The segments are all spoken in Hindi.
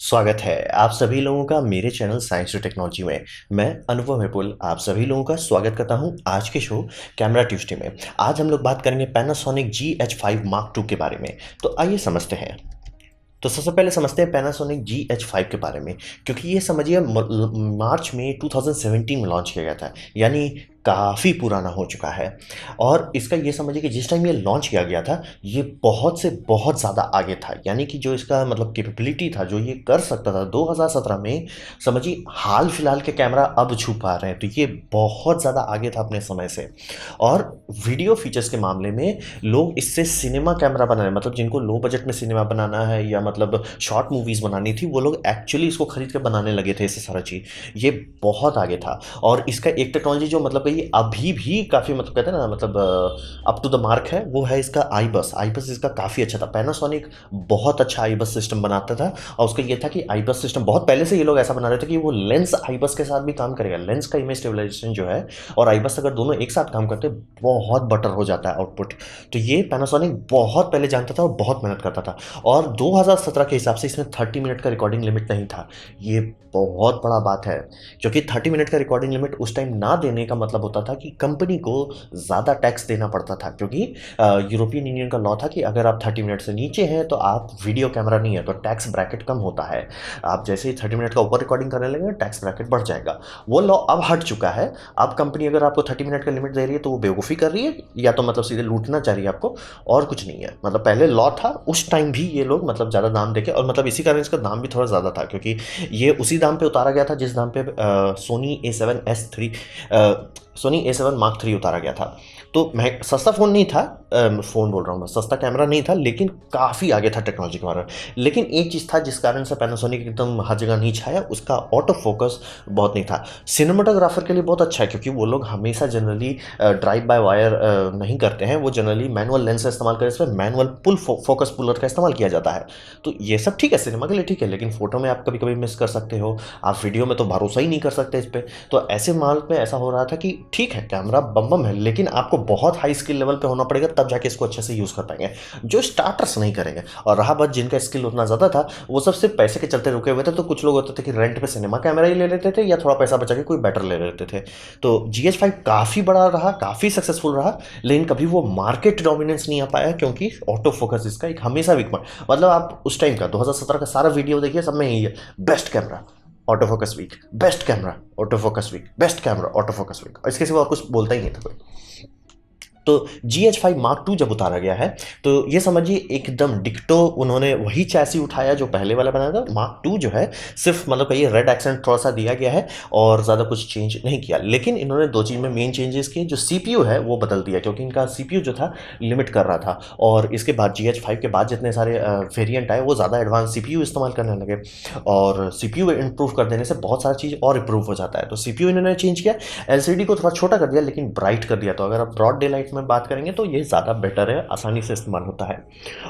स्वागत है आप सभी लोगों का मेरे चैनल साइंस और टेक्नोलॉजी में। मैं अनुभव विपुल आप सभी लोगों का स्वागत करता हूं आज के शो कैमरा ट्यूसडे में। आज हम लोग बात करेंगे पैनासोनिक GH5 Mark II के बारे में। तो आइए समझते हैं। तो सबसे पहले समझते हैं पैनासोनिक GH5 के बारे में, क्योंकि ये समझिए मार्च में 2017 में लॉन्च किया गया था, यानी काफ़ी पुराना हो चुका है। और इसका ये समझिए कि जिस टाइम ये लॉन्च किया गया था ये बहुत से बहुत ज़्यादा आगे था, यानी कि जो इसका मतलब कैपेबिलिटी था, जो ये कर सकता था 2017 में, समझिए हाल फिलहाल के कैमरा अब छू पा रहे हैं, तो ये बहुत ज़्यादा आगे था अपने समय से। और वीडियो फीचर्स के मामले में लोग इससे सिनेमा कैमरा बना रहे हैं, मतलब जिनको लो बजट में सिनेमा बनाना है या मतलब शॉर्ट मूवीज़ बनानी थी, वो लोग एक्चुअली इसको खरीद के बनाने लगे थे। इससे सारा चीज़ ये बहुत आगे था। और इसका एक टेक्नोलॉजी जो मतलब ये अभी भी काफ़ी मतलब कहते हैं ना, मतलब अप टू द मार्क है, वो है इसका आई बस इसका काफ़ी अच्छा था। पैनासोनिक बहुत अच्छा आई बस सिस्टम बनाता था, और उसका ये था कि आई बस सिस्टम बहुत पहले से ये लोग ऐसा बना रहे थे कि वो लेंस आई बस के साथ भी काम करेगा। लेंस का इमेज स्टेबलाइजेशन जो है और आई बस अगर दोनों एक साथ काम करते बहुत बटर हो जाता है आउटपुट। तो ये पैनासोनिक बहुत पहले जानता था और बहुत मेहनत करता था। और 2017 के हिसाब से इसमें 30 मिनट का रिकॉर्डिंग लिमिट नहीं था। ये बहुत बड़ा बात है, क्योंकि 30 मिनट का रिकॉर्डिंग लिमिट उस टाइम ना देने का मतलब होता था कि कंपनी को ज़्यादा टैक्स देना पड़ता था, क्योंकि यूरोपियन यूनियन का लॉ था कि अगर आप 30 मिनट से नीचे हैं तो आप वीडियो कैमरा नहीं है, तो टैक्स ब्रैकेट कम होता है। आप जैसे ही 30 मिनट का ऊपर रिकॉर्डिंग करने लगे टैक्स ब्रैकेट बढ़ जाएगा। वो लॉ अब हट चुका है। अब कंपनी अगर आपको 30 मिनट का लिमिट दे रही है तो वो बेवकूफ़ी कर रही है, या तो मतलब सीधे लूटना चाह रही है आपको, और कुछ नहीं है। मतलब पहले लॉ था, उस टाइम भी ये लोग मतलब ज़्यादा दाम देके, और मतलब इसी कारण इसका दाम भी थोड़ा ज़्यादा था, क्योंकि ये उसी दाम पे उतारा गया था जिस दाम पे सोनी A7 Mark III उतारा गया था। तो मैं सस्ता फ़ोन नहीं था, फ़ोन बोल रहा हूँ मैं, सस्ता कैमरा नहीं था, लेकिन काफ़ी आगे था टेक्नोलॉजी के बारे में। लेकिन एक चीज़ था जिस कारण से पैनासोनिक एकदम हर जगह नहीं छाया, उसका ऑटो फोकस बहुत नहीं था। सिनेमाटोग्राफर के लिए बहुत अच्छा है, क्योंकि वो लोग हमेशा जनरली ड्राइव बाय वायर नहीं करते हैं, वो जनरली मैनुअल लेंस का इस्तेमाल करते हैं, इसमें मैनुअल फोकस पुलर का इस्तेमाल किया जाता है। तो ये सब ठीक है, सिनेमा के लिए ठीक है, लेकिन फोटो में आप कभी कभी मिस कर सकते हो, आप वीडियो में तो भरोसा ही नहीं कर सकते इस पर। तो ऐसे माल में ऐसा हो रहा था कि ठीक है कैमरा बम बम है, लेकिन आपको बहुत हाई स्किल लेवल पे होना पड़ेगा, तब जाके इसको अच्छे से यूज़ कर पाएंगे, जो स्टार्टर्स नहीं करेंगे। और रहा बात जिनका स्किल उतना ज़्यादा था, वो सब सिर्फ पैसे के चलते रुके हुए थे। तो कुछ लोग होते थे कि रेंट पे सिनेमा कैमरा ही ले लेते थे, या थोड़ा पैसा बचा के कोई बेटर ले लेते थे। तो GH5 काफ़ी बड़ा रहा, काफ़ी सक्सेसफुल रहा, लेकिन कभी वो मार्केट डोमिनेंस नहीं आ पाया, क्योंकि ऑटो फोकस इसका एक हमेशा वीक पॉइंट। मतलब आप उस टाइम का 2017 का सारा वीडियो देखिए, सब में यही है, best camera auto focus weak, best camera auto focus weak, best camera auto focus weak, इसके सिवा और कुछ बोलता ही नहीं था कोई। तो GH5 Mark II जब उतारा गया है, तो ये समझिए एकदम डिक्टो उन्होंने वही चैसी उठाया जो पहले वाला बनाया था। Mark II जो है सिर्फ मतलब कहिए रेड एक्सेंट थोड़ा सा दिया गया है, और ज़्यादा कुछ चेंज नहीं किया। लेकिन इन्होंने दो चीज़ में मेन चेंजेस किए, जो CPU है वो बदल दिया, क्योंकि इनका CPU जो था लिमिट कर रहा था। और इसके बाद GH5 के बाद जितने सारे वेरियंट आए वो ज़्यादा एडवांस CPU इस्तेमाल करने लगे, और CPU इंप्रूव कर देने से बहुत सारा चीज़ और इंप्रूव हो जाता है। तो CPU इन्होंने चेंज किया, LCD को थोड़ा छोटा कर दिया, लेकिन ब्राइट कर दिया। तो अगर आप ब्रॉड डे लाइट में बात करेंगे तो ये ज़्यादा बेटर है, आसानी से इस्तेमाल होता है।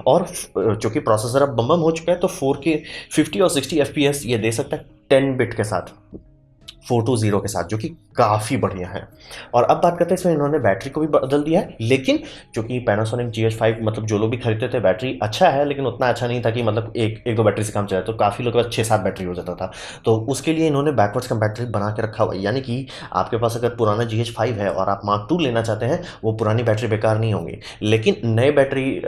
और चूंकि प्रोसेसर अब बम बम हो चुका है, तो 4K 50 और 60 FPS ये दे सकता है 10 बिट के साथ, 420 के साथ, जो कि काफ़ी बढ़िया है। और अब बात करते हैं इसमें इन्होंने बैटरी को भी बदल दिया है, लेकिन चूंकि पैनासोनिक GH5 मतलब जो लोग भी खरीदते थे, बैटरी अच्छा है, लेकिन उतना अच्छा नहीं था कि मतलब एक दो बैटरी से काम चला, तो काफ़ी लोग के पास 6-7 बैटरी हो जाता था। तो उसके लिए इन्होंने बैकवर्ड्स कंपैटिबल बना के रखा हुआ है, यानी कि आपके पास अगर पुराना GH5 है और आप Mark II लेना चाहते हैं, वो पुरानी बैटरी बेकार नहीं होंगी, लेकिन नए बैटरी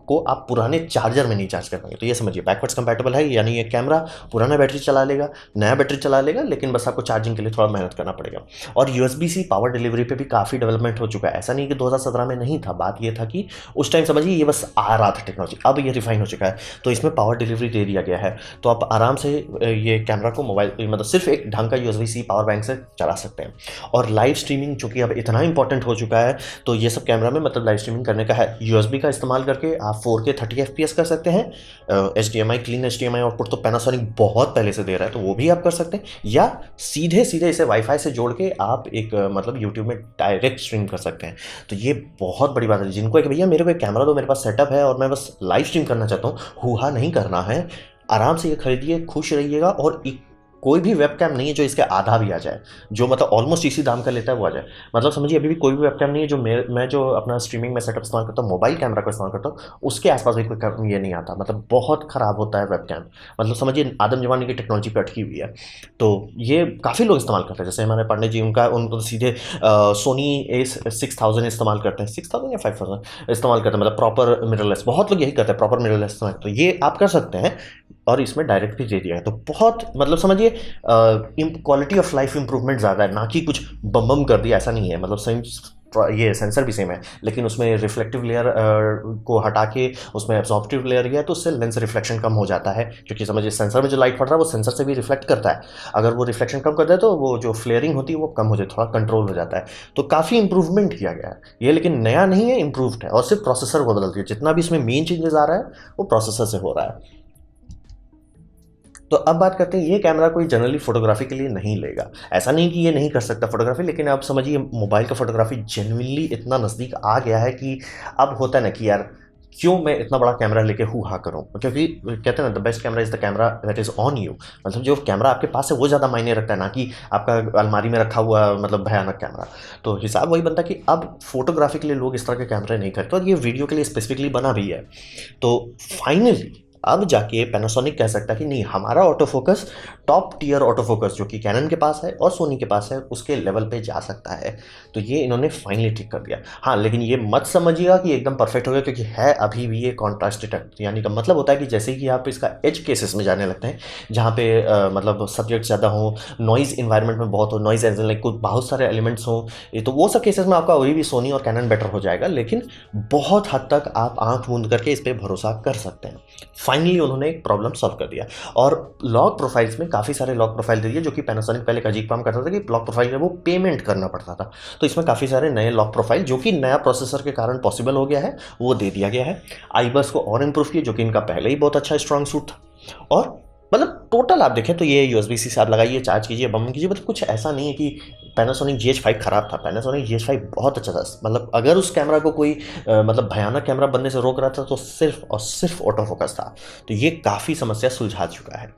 को आप पुराने चार्जर में नहीं चार्ज कर पाएंगे। तो ये समझिए बैकवर्ड्स कंपैटिबल है, यानी ये कैमरा पुराना बैटरी चला लेगा, नया बैटरी चला लेगा, लेकिन बस आपको चार्जिंग के लिए थोड़ा मेहनत करना पड़ेगा। और USB-C पावर डिलीवरी पे भी काफ़ी डेवलपमेंट हो चुका है। ऐसा नहीं कि 2017 में नहीं था, बात ये था कि उस टाइम समझिए ये बस आ रहा था टेक्नोलॉजी, अब ये रिफाइन हो चुका है, तो इसमें पावर डिलीवरी दे दिया गया है। तो आप आराम से ये कैमरा को मोबाइल मतलब सिर्फ एक ढंग का USB-C पावर बैंक से चला सकते हैं। और लाइव स्ट्रीमिंग चूँकि अब इतना इंपॉर्टेंट हो चुका है, तो ये सब कैमरा में मतलब लाइव स्ट्रीमिंग करने का है। USB का इस्तेमाल करके आप 4K 30 FPS कर सकते हैं। HDMI क्लीन HDMI आउटपुट तो पैनासोनिक बहुत पहले से दे रहा है, तो वो भी आप कर सकते हैं, या सीधे सीधे इसे वाईफाई से जोड़ के आप एक मतलब यूट्यूब में डायरेक्ट स्ट्रीम कर सकते हैं। तो ये बहुत बड़ी बात है। जिनको एक भैया मेरे को एक कैमरा दो, मेरे पास सेटअप है और मैं बस लाइव स्ट्रीम करना चाहता हूँ, हुआ नहीं करना है, आराम से ये खरीदिए, खुश रहिएगा, और कोई भी वेब कैम नहीं है जो इसके आधा भी आ जाए, जो मतलब ऑलमोस्ट इसी दाम का लेता है वो आ जाए। मतलब समझिए अभी भी कोई भी वेब कैम नहीं है जो मैं जो अपना स्ट्रीमिंग में सेटअप इस्तेमाल करता हूँ, मोबाइल कैमरा का इस्तेमाल करता हूँ, उसके आसपास भी कोई ये नहीं आता। मतलब बहुत ख़राब होता है वेब कैम, मतलब समझिए आदम जमाने की टेक्नोलॉजी पर अटकी हुई है। तो ये काफ़ी लोग इस्तेमाल करते हैं, जैसे हमारे पांडे जी, उनको तो सीधे सोनी A6000 इस्तेमाल करते हैं, 6000 या 5000 इस्तेमाल करते हैं, मतलब प्रॉपर मिररलेस। बहुत लोग यही करते हैं, प्रॉपर मिररलेस इस्तेमाल। तो ये आप कर सकते हैं, और इसमें डायरेक्ट भी दे दिया है, तो बहुत मतलब समझिए क्वालिटी ऑफ लाइफ इंप्रूवमेंट ज़्यादा है, ना कि कुछ बम बम कर दिया, ऐसा नहीं है। मतलब सेम ये सेंसर भी सेम है, लेकिन उसमें रिफ्लेक्टिव लेयर को हटा के उसमें एब्जॉर्प्टिव लेयर गया है, तो उससे लेंस रिफ्लेक्शन कम हो जाता है। क्योंकि समझिए सेंसर में जो लाइट पड़ रहा है वो सेंसर से भी रिफ्लेक्ट करता है, अगर वो रिफ्लेक्शन कम कर दे तो वो जो फ्लेयरिंग होती है वो कम हो जाए, थोड़ा कंट्रोल हो जाता है। तो काफ़ी इंप्रूवमेंट किया गया है ये, लेकिन नया नहीं है, इंप्रूव्ड है, और सिर्फ प्रोसेसर को बदल दिया। जितना भी इसमें मेन चेंजेस आ रहा है वो प्रोसेसर से हो रहा है। तो अब बात करते हैं, ये कैमरा कोई जनरली फोटोग्राफी के लिए नहीं लेगा। ऐसा नहीं कि ये नहीं कर सकता फोटोग्राफी, लेकिन आप समझिए मोबाइल का फोटोग्राफी जेन्युइनली इतना नज़दीक आ गया है कि अब होता है ना कि यार क्यों मैं इतना बड़ा कैमरा लेके हु हा करूँ, क्योंकि कहते हैं ना the best camera is the camera that is on you. मतलब जो कैमरा आपके पास है वो ज़्यादा मायने रखता है, ना कि आपका अलमारी में रखा हुआ मतलब भयानक कैमरा। तो हिसाब वही बनता है कि अब फोटोग्राफी के लिए लोग इस तरह के कैमरे नहीं करते, और ये वीडियो के लिए स्पेसिफिकली बना भी है। तो फाइनली अब जाके पैनासोनिक कह सकता है कि नहीं, हमारा auto focus top tier auto focus जो कि कैनन के पास है और सोनी के पास है उसके लेवल पे जा सकता है। तो ये इन्होंने फाइनली ठीक कर दिया। हाँ, लेकिन ये मत समझिएगा कि एकदम परफेक्ट हो गया, क्योंकि है अभी भी ये कॉन्ट्रास्ट डिटेक्ट, यानी का मतलब होता है कि जैसे कि आप इसका एज केसेस में जाने लगते हैं, जहाँ पे मतलब सब्जेक्ट ज़्यादा हो, नॉइज़ इन्वायरमेंट में बहुत हो, नॉइज़ एज लाइक कुछ बहुत सारे एलिमेंट्स हों, ये तो वो सब केसेस में आपका वही भी सोनी और कैनन बेटर हो जाएगा। लेकिन बहुत हद तक आप आंख मूंद करके इस पर भरोसा कर सकते हैं। फाइनली उन्होंने एक प्रॉब्लम सॉल्व कर दिया, और लॉक प्रोफाइल्स में काफ़ी सारे लॉक प्रोफाइल दे दिए, जो कि पैनासोनिक पहले एक अजीब काम करता था कि लॉक प्रोफाइल में वो पेमेंट करना पड़ता था। तो इसमें काफ़ी सारे नए लॉक प्रोफाइल, जो कि नया प्रोसेसर के कारण पॉसिबल हो गया है, वो दे दिया गया है। आईबस को और इंप्रूव किया, जो कि इनका पहले ही बहुत अच्छा स्ट्रॉन्ग सूट था। और मतलब टोटल आप देखें तो ये USB-C से आप लगाइए, चार्ज कीजिए, बम कीजिए, मतलब कुछ ऐसा नहीं है कि पैनासोनिक GH5 खराब था। पैनासोनिक GH5 बहुत अच्छा था। मतलब अगर उस कैमरा को कोई मतलब भयानक कैमरा बनने से रोक रहा था तो सिर्फ और सिर्फ ऑटो फोकस था। तो ये काफ़ी समस्या सुलझा चुका है।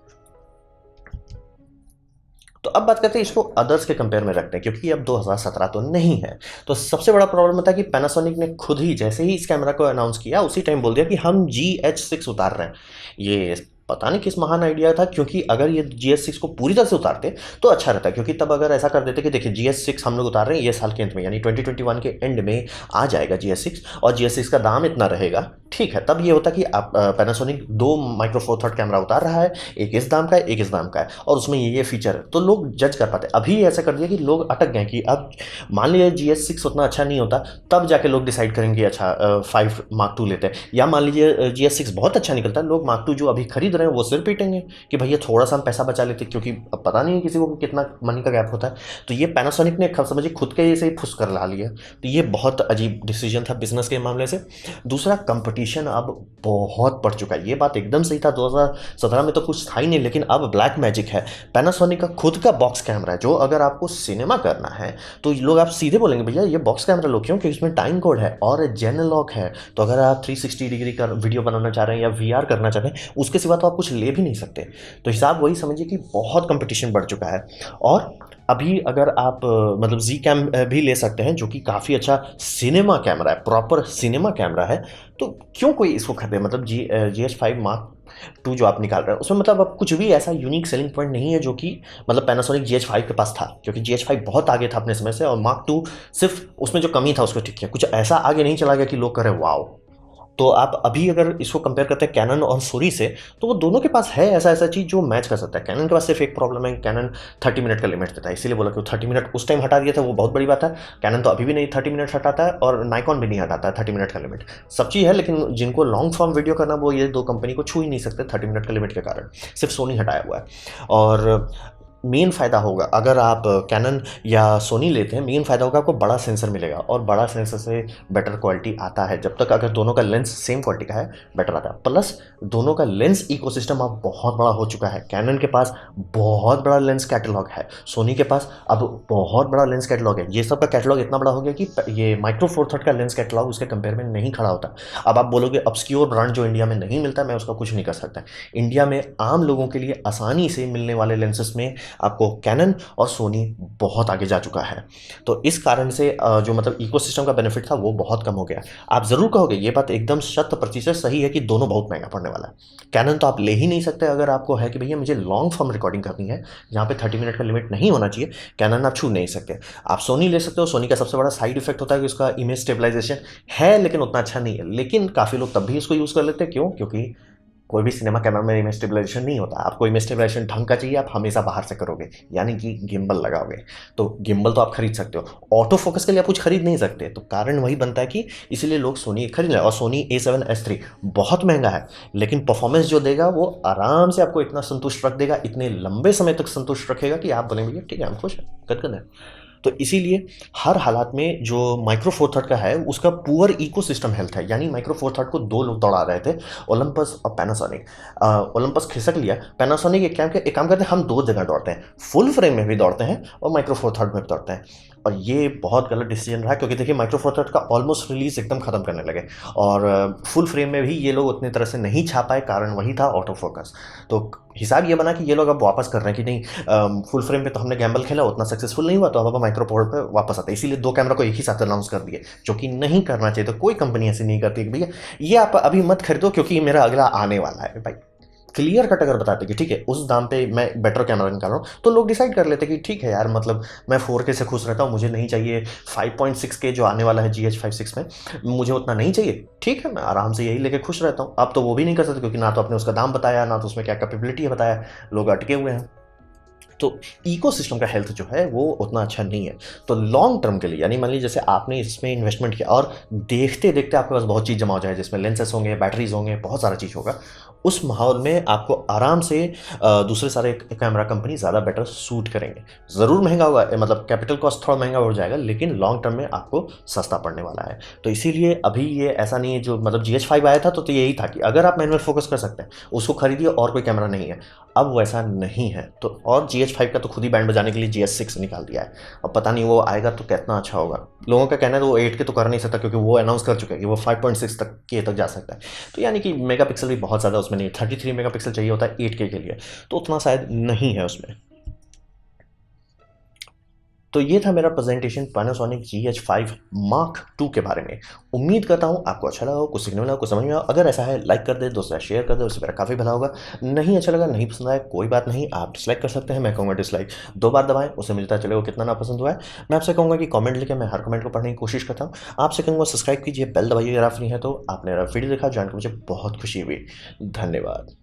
तो अब बात करते हैं इसको अदर्स के कंपेयर में रखते हैं, क्योंकि अब 2017 तो नहीं है। तो सबसे बड़ा प्रॉब्लम था कि पैनासोनिक ने खुद ही जैसे ही इस कैमरा को अनाउंस किया उसी टाइम बोल दिया कि हम GH6 उतार रहे हैं। ये पता नहीं किस महान आइडिया था, क्योंकि अगर ये GH6 को पूरी तरह से उतारते तो अच्छा रहता, क्योंकि तब अगर ऐसा कर देते कि देखिए GH6 हम लोग उतार रहे हैं ये साल के अंत में, यानी 2021 के एंड में आ जाएगा GH6, और GH6 का दाम इतना रहेगा, ठीक है। तब ये होता कि आप Panasonic 2 micro four third camera उतार रहा है, एक इस दाम का है, एक इस दाम का है, और उसमें ये फीचर है, तो लोग जज कर पाते। अभी ऐसा कर दिया कि लोग अटक गए कि अब मान लीजिए GH6 उतना अच्छा नहीं होता, तब जाके लोग डिसाइड करेंगे अच्छा 5 Mark II लेते हैं, या मान लीजिए GH6 बहुत अच्छा निकलता है, लोग Mark II जो अभी खरीद रहे हैं वो सिर पीटेंगे कि भैया थोड़ा सा हम पैसा बचा लेते, क्योंकि अब पता नहीं है किसी को कितना मनी का गैप होता है। तो ये पैनासोनिक ने समझिए खुद के से ही फुस कर ला लिया। तो ये बहुत अजीब डिसीजन था बिजनेस के मामले से। दूसरा, कंपटीशन अब बहुत बढ़ चुका है। ये बात एकदम सही था, 2017 में तो कुछ था ही नहीं, लेकिन अब ब्लैक मैजिक है। पैनासोनिक का खुद का बॉक्स कैमरा है, जो अगर आपको सिनेमा करना है तो लोग आप सीधे बोलेंगे भैया ये बॉक्स कैमरा लो, क्यों? क्योंकि इसमें टाइम कोड है और जेन लॉक है। तो अगर आप 360 डिग्री का वीडियो बनाना चाह रहे हैं या VR करना चाह रहे हैं, उसके सिवा तो आप कुछ ले भी नहीं सकते। तो हिसाब वही समझिए कि बहुत कंपटीशन बढ़ चुका है। और अभी अगर आप मतलब Z कैम भी ले सकते हैं, जो कि काफ़ी अच्छा सिनेमा कैमरा है, प्रॉपर सिनेमा कैमरा है। तो क्यों कोई इसको खरीदे? मतलब GH5 Mark II जो आप निकाल रहे हैं उसमें मतलब अब कुछ भी ऐसा यूनिक सेलिंग पॉइंट नहीं है, जो कि मतलब पैनासोनिक GH5 के पास था, क्योंकि GH5 बहुत आगे था अपने समय से, और Mark II सिर्फ उसमें जो कमी था उसको ठीक किया। कुछ ऐसा आगे नहीं चला गया कि लोग करें वाओ। तो आप अभी अगर इसको कंपेयर करते हैं कैनन और सोनी से, तो वो दोनों के पास है ऐसा ऐसा चीज़ जो मैच कर सकता है। कैनन के पास सिर्फ एक प्रॉब्लम है, कैनन 30 मिनट का लिमिट देता है, इसीलिए बोला कि 30 मिनट उस टाइम हटा दिया था, वो बहुत बड़ी बात है। कैनन तो अभी भी नहीं 30 मिनट हटाता है, और नाइकॉन भी नहीं हटाता है 30 मिनट का लिमिट। सब चीज़ है, लेकिन जिनको लॉन्ग फॉर्म वीडियो करना वो ये दो कंपनी को छू ही नहीं सकते 30 मिनट का लिमिट के कारण, सिर्फ सोनी हटाया हुआ है। और मेन फ़ायदा होगा अगर आप कैनन या सोनी लेते हैं, मेन फ़ायदा होगा आपको बड़ा सेंसर मिलेगा और बड़ा सेंसर से बेटर क्वालिटी आता है। जब तक अगर दोनों का लेंस सेम क्वालिटी का है, बेटर आता है। प्लस दोनों का लेंस इकोसिस्टम अब बहुत बड़ा हो चुका है। कैनन के पास बहुत बड़ा लेंस कैटलॉग है, सोनी के पास अब बहुत बड़ा लेंस कैटलॉग है। ये सब का कैटलॉग इतना बड़ा हो गया कि ये माइक्रो फोर थर्ड का लेंस कैटलॉग उसके कंपेयर में नहीं खड़ा होता। अब आप बोलोगे ऑब्सक्योर ब्रांड जो इंडिया में नहीं मिलता, मैं उसका कुछ नहीं कर सकता। इंडिया में आम लोगों के लिए आसानी से मिलने वाले लेंसेस में आपको कैनन और सोनी बहुत आगे जा चुका है। तो इस कारण से जो मतलब इकोसिस्टम का बेनिफिट था वो बहुत कम हो गया। आप ज़रूर कहोगे ये बात एकदम 100% सही है कि दोनों बहुत महंगा पड़ने वाला है। कैनन तो आप ले ही नहीं सकते अगर आपको है कि भैया मुझे लॉन्ग फॉर्म रिकॉर्डिंग करनी है जहाँ पे 30 मिनट का लिमिट नहीं होना चाहिए, कैनन आप छू नहीं सकते। आप सोनी ले सकते हो। सोनी का सबसे बड़ा साइड इफेक्ट होता है कि उसका इमेज स्टेबलाइजेशन है लेकिन उतना अच्छा नहीं है, लेकिन काफ़ी लोग तब भी इसको यूज़ कर लेते हैं। क्यों? क्योंकि कोई भी सिनेमा कैमरा में इमेज स्टेबलाइजेशन नहीं होता। आपको इमेज स्टेबलाइजेशन ढंग का चाहिए, आप हमेशा बाहर से करोगे, यानी कि गिम्बल लगाओगे। तो गिम्बल तो आप खरीद सकते हो, ऑटो फोकस के लिए आप कुछ खरीद नहीं सकते। तो कारण वही बनता है कि इसीलिए लोग सोनी खरीद लें। और सोनी A7S III बहुत महंगा है, लेकिन परफॉर्मेंस जो देगा वो आराम से आपको इतना संतुष्ट रख देगा, इतने लंबे समय तक संतुष्ट रखेगा कि आप बोलेंगे ठीक है हम खुश हैं, गदगद है। तो इसीलिए हर हालात में जो माइक्रो फोर थर्ड का है उसका पुअर इकोसिस्टम हेल्थ है। यानी माइक्रो फोर थर्ड को दो लोग दौड़ा रहे थे, ओलंपस और पैनासोनिक। ओलंपस खिसक लिया, पैनासोनिक एक काम करते हैं, हम दो जगह दौड़ते हैं, फुल फ्रेम में भी दौड़ते हैं और माइक्रो फोर थर्ड में भी दौड़ते हैं। और ये बहुत गलत डिसीजन रहा, क्योंकि देखिए माइक्रो फोर थर्ड का ऑलमोस्ट रिलीज एकदम खत्म करने लगे और फुल फ्रेम में भी ये लोग उतनी तरह से नहीं छा पाए, कारण वही था ऑटो फोकस। तो हिसाब ये बना कि ये लोग अब वापस कर रहे हैं कि नहीं, फुल फ्रेम पे तो हमने गैम्बल खेला, उतना सक्सेसफुल नहीं हुआ, तो अब माइक्रो फोर पे वापस आते हैं। इसीलिए दो कैमरा को एक ही साथ अनाउंस कर दिए, जो कि नहीं करना चाहिए। तो कोई कंपनी ऐसी नहीं करती कि भैया ये आप अभी मत खरीदो क्योंकि मेरा अगला आने वाला है। भाई क्लियर कट अगर बताते कि ठीक है उस दाम पे मैं बेटर कैमरा निकाल रहा हूँ, तो लोग डिसाइड कर लेते कि ठीक है यार, मतलब मैं 4K से खुश रहता हूँ, मुझे नहीं चाहिए 5.6K जो आने वाला है GH56 में, मुझे उतना नहीं चाहिए। ठीक है, मैं आराम से यही लेके खुश रहता हूँ। अब तो वो भी नहीं कर सकते, क्योंकि ना तो आपने उसका दाम बताया, ना तो उसमें क्या कैपेबिलिटी है बताया, लोग अटके हुए हैं। तो इकोसिस्टम का हेल्थ जो है वो उतना अच्छा नहीं है। तो लॉन्ग टर्म के लिए, यानी मान लीजिए जैसे आपने इसमें इन्वेस्टमेंट किया और देखते देखते आपके पास बहुत चीज़ जमा हो जाए, जिसमें लेंसेस होंगे, बैटरीज होंगे, बहुत सारा चीज़ होगा, उस माहौल में आपको आराम से दूसरे सारे कैमरा कंपनी ज़्यादा बेटर सूट करेंगे। ज़रूर महंगा होगा, मतलब कैपिटल कॉस्ट थोड़ा महंगा हो जाएगा, लेकिन लॉन्ग टर्म में आपको सस्ता पड़ने वाला है। तो इसीलिए अभी ये ऐसा नहीं है, जो मतलब GH5 आया था तो यही था कि अगर आप मैनुअल फोकस कर सकते हैं उसको खरीदिए और कोई कैमरा नहीं है। अब वैसा नहीं है। तो और GH5 का तो खुद ही बैंड बजाने के लिए GH6 निकाल दिया है। अब पता नहीं वो आएगा तो कितना अच्छा होगा। लोगों का कहना है वो 8K तो कर नहीं सकता, क्योंकि वो अनाउंस कर चुका है कि वो 5.6 तक के तक जा सकता है। तो यानी कि मेगापिक्सल भी बहुत ज़्यादा उसमें नहीं, 33 मेगापिक्सल चाहिए होता है 8K के लिए, तो उतना शायद नहीं है उसमें। तो ये था मेरा presentation Panasonic GH5 Mark II के बारे में। उम्मीद करता हूँ आपको अच्छा लगा हो, कुछ सीखने मिला, कुछ समझ में आया। अगर ऐसा है लाइक कर दे, दोस्तों शेयर कर दे, उससे मेरा काफ़ी भला होगा। नहीं अच्छा लगा, नहीं पसंद आया, कोई बात नहीं, आप डिसलाइक कर सकते हैं। मैं कहूँगा डिसलाइक 2 बार दबाएं, उससे मिलता चलेगा कितना ना पसंद हुआ है। मैं आपसे कहूँगा कि कमेंट लिखे, मैं हर कमेंट को पढ़ने की कोशिश करता हूँ। आपसे कहूँगा सब्सक्राइब कीजिए, बेल दबाइए अगर आप फ्री हैं तो। आपने मेरा वीडियो देखा, जान कर मुझे बहुत खुशी हुई। धन्यवाद।